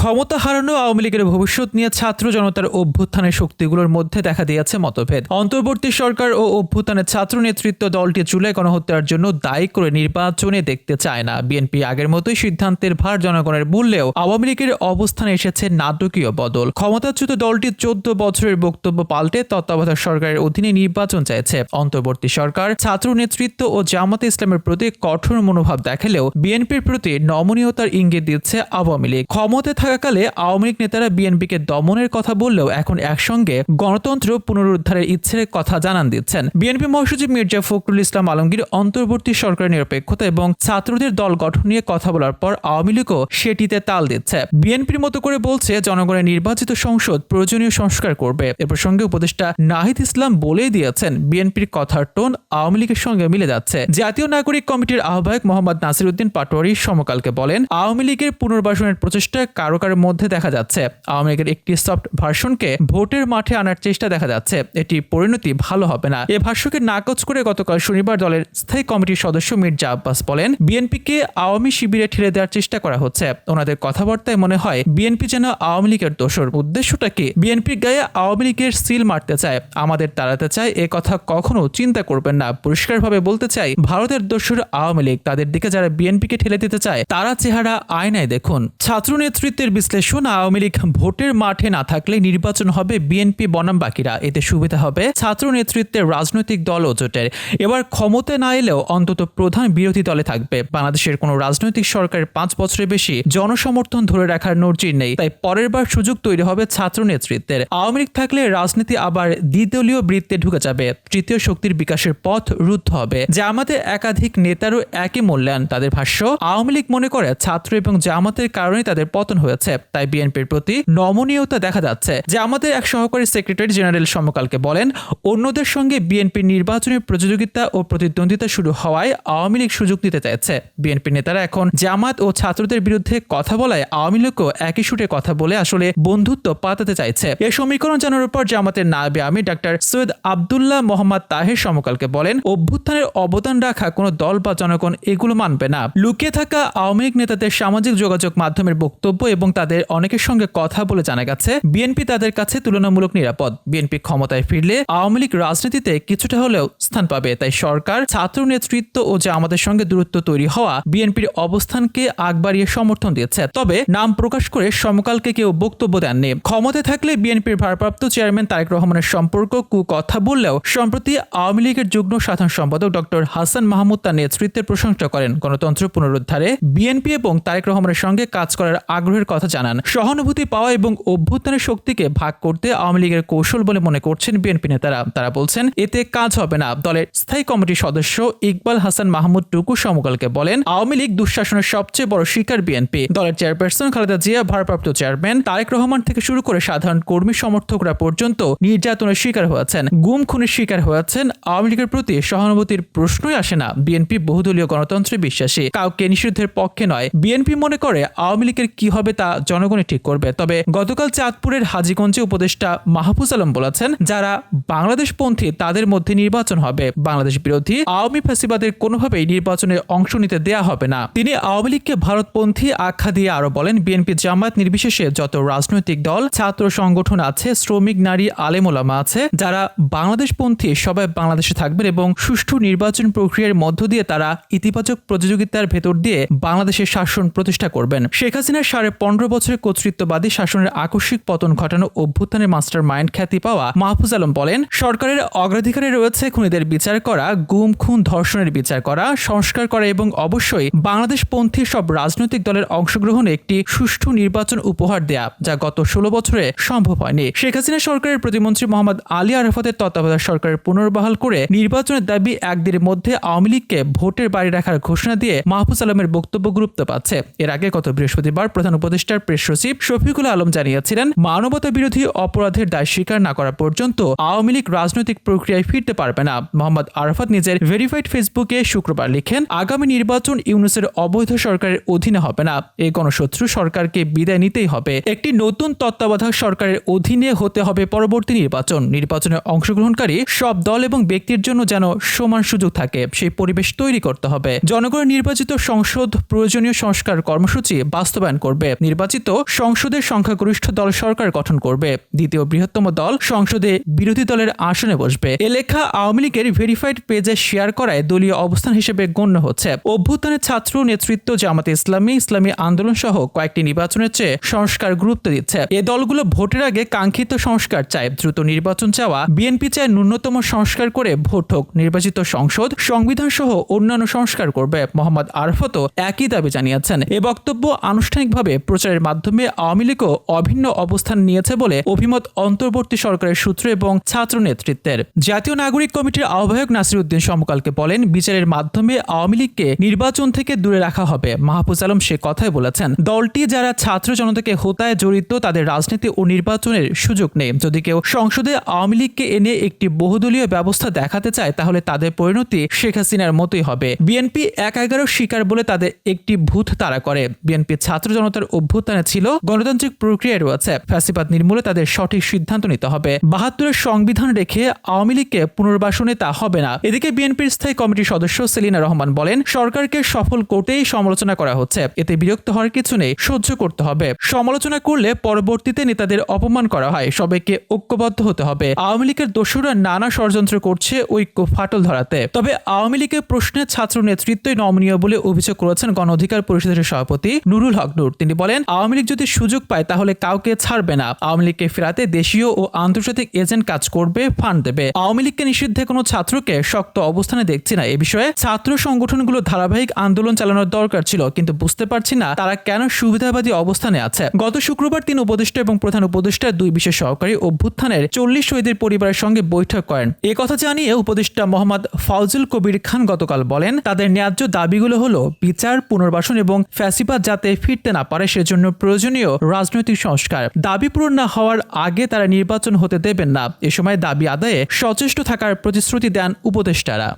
ক্ষমতা হারানো আওয়ামী লীগের ভবিষ্যৎ নিয়ে ছাত্র জনতার অভ্যুত্থানের শক্তিগুলোর মধ্যে দেখা দিয়েছে মতভেদ। অন্তর্বর্তী সরকার ও অভ্যুত্থানের ছাত্র নেতৃত্ব দলটি জুলাই গণহত্যার জন্য দায়ী করে নির্বাচনে দেখতে চায় না। বিএনপি আগের মতোই সিদ্ধান্তের ভার জনগণের বললেও আওয়ামী লীগের অবস্থানে এসেছে নাটকীয় বদল। ক্ষমতাচ্যুত দলটি 14 বছরের বক্তব্য পাল্টে তত্ত্বাবধায়ক সরকারের অধীনে নির্বাচন চাইছে। অন্তর্বর্তী সরকার ছাত্র নেতৃত্ব ও জামাতে ইসলামের প্রতি কঠোর মনোভাব দেখালেও বিএনপির প্রতি নমনীয়তার ইঙ্গিত দিচ্ছে আওয়ামী লীগ। ক্ষমতায় থাকাকালে আওয়ামী লীগ নেতারা বিএনপিকে দমনের কথা বললেও এখন একসঙ্গে গণতন্ত্র পুনরুদ্ধারের ইচ্ছের কথা জানান দিচ্ছেন। বিএনপি মহাসচিব মির্জা ফখরুল ইসলাম আলমগীর অন্তর্বর্তী সরকারের নিরপেক্ষতা এবং ছাত্রদের দল গঠন নিয়ে কথা বলার পর আওয়ামী লীগও সেটিতে তাল দিচ্ছে। বিএনপির মতো করে বলছে জনগণের নির্বাচিত সংসদ প্রয়োজনীয় সংস্কার করবে। এ প্রসঙ্গে উপদেষ্টা নাহিদ ইসলাম বলেই দিয়েছেন বিএনপির কথার টোন আওয়ামী লীগের সঙ্গে মিলে যাচ্ছে। জাতীয় নাগরিক কমিটির আহ্বায়ক মোহাম্মদ নাসির উদ্দিন পাটোয়ারি সমকালকে বলেন, আওয়ামী লীগের পুনর্বাসনের প্রচেষ্টা কারো মধ্যে দেখা যাচ্ছে। আওয়ামী লীগের একটি সফট ভার্সনকে ভোটের মাঠে আনার চেষ্টা দেখা যাচ্ছে। এটি পরিণতি ভালো হবে না। এ ভাষ্যকে নাকচ করে গতকাল শনিবার দলের স্থায়ী কমিটির সদস্য মির্জা আব্বাস বলেন, বিএনপিকে আওয়ামী শিবিরে ঠেলে দেওয়ার চেষ্টা করা হচ্ছে। ওনাদের কথাবার্তায় মনে হয় বিএনপি যেন আওয়ামী লীগের দোসর। উদ্দেশ্যটা কি? বিএনপির গায়ে আওয়ামী লীগের সিল মারতে চায়, আমাদের তাড়াতে চায়। এ কথা কখনো চিন্তা করবেন না। পরিষ্কারভাবে বলতে চাই, ভারতের দোসর আওয়ামী লীগ। তাদের দিকে যারা বিএনপিকে ঠেলে দিতে চায় তারা চেহারা আয়নায় দেখুন। ছাত্র নেতৃত্বের বিশ্লেষণ, আওয়ামী লীগ ভোটের মাঠে না থাকলে নির্বাচন হবে বিএনপি বনাম বাকিরা। এতে সুবিধা হবে ছাত্র নেতৃত্বের রাজনৈতিক দল ও জোটের। এবার ক্ষমতায় না এলেও অন্তত প্রধান বিরোধী দলে থাকবে। বাংলাদেশের কোনো রাজনৈতিক সরকারের 5 বছরের বেশি জনসমর্থন ধরে রাখার নজির নেই। তাই পরের বার সুযোগ তৈরি হবে ছাত্র নেতৃত্বের। আওয়ামী লীগ থাকলে রাজনীতি আবার দ্বিদলীয় বৃত্তে ঢুকে যাবে। তৃতীয় শক্তির বিকাশের পথ রুদ্ধ হবে। জামাতের একাধিক নেতারও একই মূল্যায়ন। তাদের ভাষ্য, আওয়ামী লীগ মনে করে ছাত্র এবং জামাতের কারণে তাদের পতন হয়েছে। তাই বিএনপির প্রতি নমনীয়তা দেখা যাচ্ছে। জামাতের এক সহকারী সেক্রেটারি জেনারেল সমকালকে বলেন, অন্যদের সঙ্গে বিএনপির নির্বাচনের প্রতিযোগিতা ও প্রতিদ্বন্দ্বিতা শুরু হওয়ায় আওয়ামী লীগ সুযোগ নিতে চাইছে। বিএনপি নেতারা এখন জামাত ও ছাত্রদের বিরুদ্ধে কথা বলায় আওয়ামী লীগও একই সুরে কথা বলে আসলে বন্ধুত্ব পাতাতে চাইছে। এই সমীকরণ জানার পর জামাতের নায়েবে আমির ডাক্তার সৈয়দ আব্দুল্লাহ মোহাম্মদ তাহের সমকালকে বলেন, অভ্যুত্থানের অবদান রাখা কোনো দল বা জনগণ এগুলো মানবে না। লুকিয়ে থাকা আওয়ামী লীগ নেতাদের সামাজিক যোগাযোগ মাধ্যমের বক্তব্য এবং তাদের অনেকের সঙ্গে কথা বলে জানা গেছে বিএনপি তাদের কাছে তুলনামূলক নিরাপদ। বিএনপি ক্ষমতায় ফিরলে আওয়ামী লীগ রাজনীতিতে কিছুটা হলেও স্থান পাবে। তাই সরকার, ছাত্র নেতৃত্ব ও জামাতের সঙ্গে দূরত্ব তৈরি হওয়া বিএনপির অবস্থানকে আগ বাড়িয়ে সমর্থন দিচ্ছে। তবে নাম প্রকাশ করে সমকালকে কেউ বক্তব্য দেননি। ক্ষমতায় থাকলে বিএনপির ভারপ্রাপ্ত চেয়ারম্যান তারেক রহমানের সম্পর্ক কথা বললেও সম্প্রতি আওয়ামী লীগের যুগ্ম সাধারণ সম্পাদক ডক্টর হাসান মাহমুদ তার নেতৃত্বের প্রশংসা করেন। গণতন্ত্র পুনরুদ্ধারে বিএনপি এবং তারেক রহমানের সঙ্গে কাজ করার আগ্রহের কথা জানান। সহানুভূতি পাওয়া এবং অভ্যুত্থানের শক্তিকে ভাগ করতে আওয়ামী লীগের কৌশল বলে মনে করছেন বিএনপি নেতারা। তারা বলছেন, এতে কাজ হবে না। দলের স্থায়ী কমিটির সদস্য ইকবাল হাসান মাহমুদ টুকু সমকালকে বলেন, আওয়ামী লীগ দুঃশাসনের সবচেয়ে বড় শিকার বিএনপি। দলের চেয়ারপারসন খালেদা জিয়া, ভারপ্রাপ্ত চেয়ারম্যান তারেক রহমান থেকে শুরু করে সাধারণ কর্মী সমর্থকরা পর্যন্ত নির্যাতনের শিকার হয়েছেন, গুম খুনের শিকার হয়েছেন। আওয়ামী লীগের প্রতি সহানুভূতির প্রশ্নই আসে না। বিএনপি বহুদলীয় গণতন্ত্রে বিশ্বাসী, কাউকে নিষিদ্ধের পক্ষে নয়। বিএনপি মনে করে আওয়ামী লীগের কি হবে তা জনগণই ঠিক করবে। তবে গতকাল চাঁদপুরের হাজীগঞ্জে উপদেষ্টা মাহফুজ আলম বলেছেন, যারা বাংলাদেশপন্থী তাদের মধ্যে নির্বাচন হবে। বাংলাদেশ বিরোধী আওয়ামী ফ্যাসিবাদের কোনোভাবেই নির্বাচনে অংশ নিতে দেয়া হবে না। তিনি আওয়ামী লীগকে ভারতপন্থী আখ্যা দিয়ে আরো বলেন, বিএনপি জামাত নির্বিশেষে যত রাজনৈতিক দল, ছাত্র সংগঠন আছে, শ্রমিক, নারী, আলেম ওলামা আছে, যারা বাংলাদেশপন্থী সবাই বাংলাদেশে থাকবেন এবং সুষ্ঠু নির্বাচন প্রক্রিয়ার মধ্য দিয়ে তারা ইতিবাচক প্রতিযোগিতার ভেতর দিয়ে বাংলাদেশের শাসন প্রতিষ্ঠা করবেন। শেখ হাসিনার 15.5 বছরের কর্তৃত্ববাদী শাসনের আকস্মিক পতন ঘটানো অভ্যুত্থানের মাস্টার মাইন্ড খ্যাতি পাওয়া মাহফুজ আলম বলেন, সরকারের অগ্রাধিকারে রয়েছে খুনিদের বিচার করা, গুম খুন ধর্ষণের বিচার করা, সংস্কার করা এবং অবশ্যই বাংলাদেশপন্থী সব রাজনৈতিক দলের অংশগ্রহণে একটি সুষ্ঠু নির্বাচন উপহার দেয়া, যা গত 16 বছরে সম্ভব হয়নি। শেখ হাসিনা সরকারের প্রতিমন্ত্রী মোহাম্মদ আলী আরাফাতের তত্ত্বাবধায়ক সরকারের পুনর্বহাল করে নির্বাচনের দাবি একদিনের মধ্যে আওয়ামী লীগকে ভোটের বাইরে রাখার ঘোষণা দিয়ে মাহফুজ আলমের বক্তব্য গুরুত্ব পাচ্ছে। এর আগে গত বৃহস্পতিবার প্রধান উপদেষ্টার প্রেস সচিব শফিকুল আলম জানিয়েছিলেন, মানবতা বিরোধী অপরাধের দায় স্বীকার না করা পর্যন্ত আওয়ামী লীগ রাজনৈতিক প্রক্রিয়ায় ফিরতে পারবে না। মোহাম্মদ আরাফাত নিজের ভেরিফাইড ফেসবুকে শুক্রবার লিখেন, আগামী নির্বাচন ইউনূসের অবৈধ সরকারের অধীনে হবে না। এই গণশত্রু সরকারকে বিদায় নিতেই হবে। একটি নতুন তত্ত্বাবধায়ক সরকারের অধীনে হতে হবে পরবর্তী নির্বাচন। নির্বাচনে অংশগ্রহণকারী সব দল এবং ব্যক্তির জন্য যেন সমান সুযোগ থাকে, সেই পরিবেশ তৈরি করতে হবে। জনগণের নির্বাচিত সংসদ প্রয়োজনীয় সংস্কার কর্মসূচি বাস্তবায়ন করবে। নির্বাচিত সংসদের সংখ্যাগরিষ্ঠ দল সরকার গঠন করবে। দ্বিতীয় বৃহত্তম দল সংসদে বিরোধী দলের আসনে বসবে। এ লেখা আওয়ামী লীগের ভেরিফাইড পেজে শেয়ার করায় দলীয় অবস্থান হিসেবে গণ্য হচ্ছে। অভ্যুত্থানের ছাত্র নেতৃত্ব জামাতে ইসলামী আন্দোলন সহ কয়েকটি নির্বাচনের চেয়ে সংস্কার গুরুত্ব দিচ্ছে। এ দলগুলো ভোটের আগে কাঙ্ক্ষিত সংস্কার চায়। দ্রুত নির্বাচন চাওয়া বিএনপি চায় ন্যূনতম সংস্কার করে ভোট হোক, নির্বাচিত সংসদ, সংবিধান সহ অন্যান্য সংস্কার করবে। মোহাম্মদ আরফতও একই দাবি জানিয়েছেন। এ বক্তব্য আনুষ্ঠানিকভাবে প্রচারের মাধ্যমে আওয়ামী লীগও অভিন্ন অবস্থান নিয়েছে বলে অভিমত অন্তর্বর্তী সরকারের সূত্র এবং ছাত্র নেতৃত্বের। জাতীয় নাগরিক কমিটির আহ্বায়ক নাসির উদ্দিন সমকালকে বলেন, বিচারের মাধ্যমে আওয়ামী লীগকে নির্বাচন থেকে দূরে রাখা হবে। মাহফুজ আলম সে কথাই বলেছেন। দলটি যারা ছাত্র জনতাকে হত্যায় জড়িত তাদের রাজনীতি ও নির্বাচনের সুযোগ নেই। যদি কেউ সংসদে আওয়ামী লীগকে এনে একটি বহুদলীয় ব্যবস্থা দেখাতে চায় তাহলে তাদের পরিণতি শেখ হাসিনার মতোই হবে। বিএনপি ১/১১ শিকার বলে তাদের একটি ভূত তাড়া করে। বিএনপি ছাত্র জনতার অভ্যুত্থানে ছিল, গণতান্ত্রিক প্রক্রিয়া রয়েছে। ফ্যাসিবাদ নির্মূলে তাদের সঠিক সিদ্ধান্ত নিতে হবে। ৭২-এর সংবিধান রেখে আওয়ামী লীগকে পুনর্বাসনে তা হবে না। এদিকে বিএনপির স্থায়ী কমিটির সদস্য সেলিনা রহমান বলেন, সরকারকে সফল করতেই সমালোচনা করা হচ্ছে। এতে বিরক্ত হওয়ার কিছু নেই, সহ্য করতে হবে। সমালোচনা করলে পরবর্তীতে নেতাদের অপমান করা হয়। সবাইকে ঐক্যবদ্ধ হতে হবে। আওয়ামী লীগের দোসররা নানা ষড়যন্ত্র করছে ঐক্য ফাটল ধরাতে। তবে আওয়ামী লীগের প্রশ্নে ছাত্র নেতৃত্বই নমনীয় বলে অভিযোগ করেছেন গণ অধিকার পরিষদের সভাপতি নুরুল হক নূর। তিনি বলেন, আওয়ামী লীগ যদি সুযোগ পায় তাহলে কাউকে ছাড়বে না। আওয়ামী লীগকে ফেরাতে দেশীয় ও আন্তর্জাতিক এজেন্ট কাজ করবে, ফান্ড দেবে। আওয়ামী লীগকে নিষিদ্ধে কোনো ছাত্রকে শক্ত অবস্থানে দেখছি না। এ বিষয়ে ছাত্র সংগঠনগুলো ধারাবাহিক আন্দোলন চালানোর দরকার ছিল, কিন্তু বুঝতে পারছি না তারা কেন সুবিধাবাদী অবস্থানে আছে। গত শুক্রবার ৩ উপদেষ্টা এবং প্রধান উপদেষ্টা ২ বিশেষ সহকারী অভ্যুত্থানের ৪০ শহীদের পরিবারের সঙ্গে বৈঠক করেন। এ কথা জানিয়ে উপদেষ্টা মোহাম্মদ ফাউজুল কবির খান গতকাল বলেন, তাদের ন্যায্য দাবিগুলো হলো বিচার, পুনর্বাসন এবং ফ্যাসিবাদ যাতে ফিরতে না পারে সেজন্য প্রয়োজনীয় রাজনৈতিক সংস্কার। দাবি পূরণ না হওয়ার আগে তারা নির্বাচন হতে দেবেন না। এ সময় দাবি আদায়ে সচেষ্ট থাকার প্রতিশ্রুতি দেন উপদেষ্টারা।